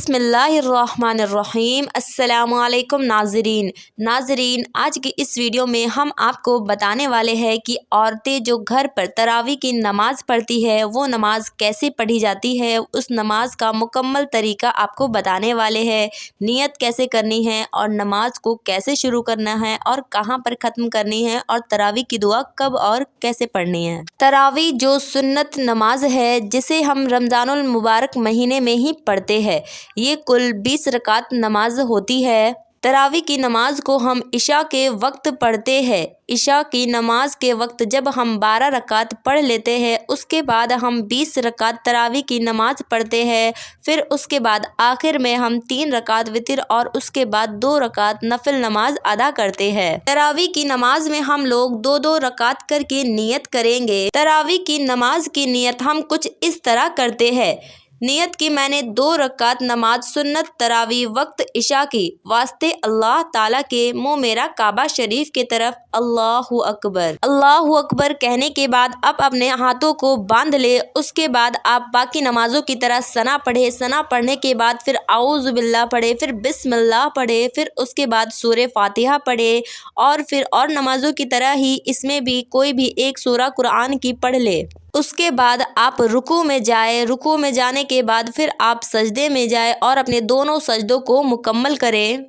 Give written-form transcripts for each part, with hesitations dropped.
बिस्मिल्लाहिर्रहमानिर्रहीम। अस्सलाम वालेकुम नाज़रीन, आज की इस वीडियो में हम आपको बताने वाले हैं कि औरतें जो घर पर तरावी की नमाज़ पढ़ती है वो नमाज़ कैसे पढ़ी जाती है। उस नमाज का मुकम्मल तरीका आपको बताने वाले हैं, नियत कैसे करनी है और नमाज को कैसे शुरू करना है और कहाँ पर ख़त्म करनी है और तरावी की दुआ कब और कैसे पढ़नी है। तरावी जो सुन्नत नमाज है जिसे हम रमज़ानुल मुबारक महीने में ही पढ़ते हैं, ये कुल 20 रकात नमाज होती है। तरावी की नमाज को हम इशा के वक्त पढ़ते हैं। इशा की नमाज के वक्त जब हम 12 रकात पढ़ लेते हैं, उसके बाद हम 20 रकात तरावी की नमाज पढ़ते हैं। फिर उसके बाद आखिर में हम 3 रकात वितर और उसके बाद 2 रकात नफिल नमाज अदा करते हैं। तरावी की नमाज में हम लोग 2-2 रकात करके नियत करेंगे। तरावी की नमाज की नियत हम कुछ इस तरह करते हैं। नियत की मैंने 2 रकात नमाज सुन्नत तरावी वक्त इशा की वास्ते अल्लाह ताला के मुँह मेरा काबा शरीफ के तरफ अल्लाहु अकबर कहने के बाद अब अपने हाथों को बांध ले। उसके बाद आप बाकी नमाजों की तरह सना पढ़े। सना पढ़ने के बाद फिर आऊज़ु बिल्लाह पढ़े, फिर बिस्मिल्लाह पढ़े, फिर उसके बाद सूरे फातिहा पढ़े और फिर और नमाजों की तरह ही इसमें भी कोई भी एक सूरा कुरान की पढ़ ले। उसके बाद आप रुकू में जाए। रुकू में जाने के बाद फिर आप सजदे में जाए और अपने दोनों सजदों को मुकम्मल करें।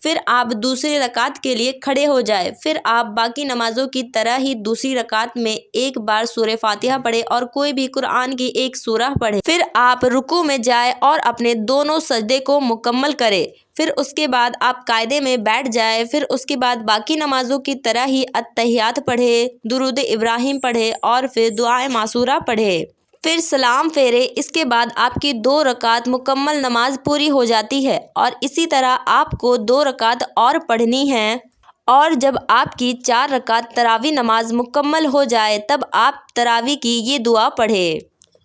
फिर आप दूसरी रकात के लिए खड़े हो जाए। फिर आप बाकी नमाजों की तरह ही दूसरी रकात में एक बार सूरे फातिहा पढ़े और कोई भी कुरान की एक सूरा पढ़े। फिर आप रुकू में जाए और अपने दोनों सजदे को मुकम्मल करें। फिर उसके बाद आप कायदे में बैठ जाए। फिर उसके बाद बाकी नमाजों की तरह ही अत्तहियात पढ़े, दुरूद इब्राहिम पढ़े और फिर दुआए मासूरा पढ़े। फिर सलाम फेरे। इसके बाद आपकी 2 रकात मुकम्मल नमाज पूरी हो जाती है और इसी तरह आपको 2 रकात और पढ़नी है। और जब आपकी 4 रकात तरावी नमाज मुकम्मल हो जाए तब आप तरावी की ये दुआ पढ़े।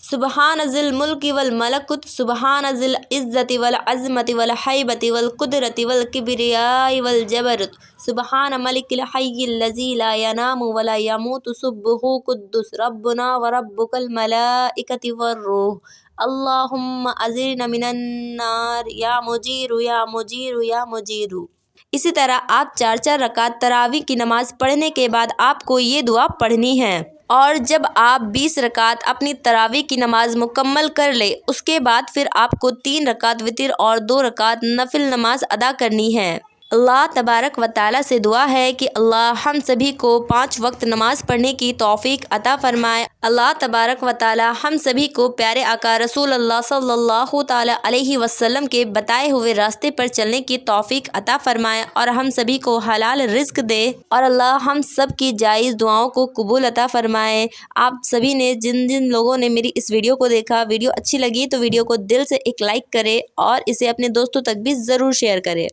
सुबहानज़िल मुल्कि वल मलकुत, सुबहानज़िल इज़्ज़ति वल अज़मति वल हैबति वल कुदरति वल किब्रियाइ वल जबरुत, सुबहान मलिकिल हय्यिल लज़ी ला यनामु वला यमूतु, सुब्बुहु कुद्दुस रब्बुना व रब्बुकल मलाइकति वर्रूह, अल्लाहुम्मा अज़िरना मिनन नार या मुजीरु या मुजीरु या मुजीरु। इसी तरह आप 4-4 रकात तरावी की नमाज पढ़ने के बाद आपको ये दुआ पढ़नी है। और जब आप 20 रकात अपनी तरावी की नमाज मुकम्मल कर ले, उसके बाद फिर आपको 3 रकात वितर और 2 रकात नफिल नमाज अदा करनी है। अल्लाह तबारक व ताला से दुआ है कि अल्लाह हम सभी को 5 वक्त नमाज पढ़ने की तौफीक अता फरमाए। अल्लाह तबारक व ताला हम सभी को प्यारे आका रसूल अल्लाह सल्लल्लाहु ताला अलैहि वसल्लम के बताए हुए रास्ते पर चलने की तौफीक अता फरमाए और हम सभी को हलाल रिज़्क दे और अल्लाह हम सब की जायज़ दुआओं को कबूल अता फरमाए। आप सभी ने जिन जिन लोगों ने मेरी इस वीडियो को देखा, वीडियो अच्छी लगी तो वीडियो को दिल से एक लाइक करें और इसे अपने दोस्तों तक भी ज़रूर शेयर करें।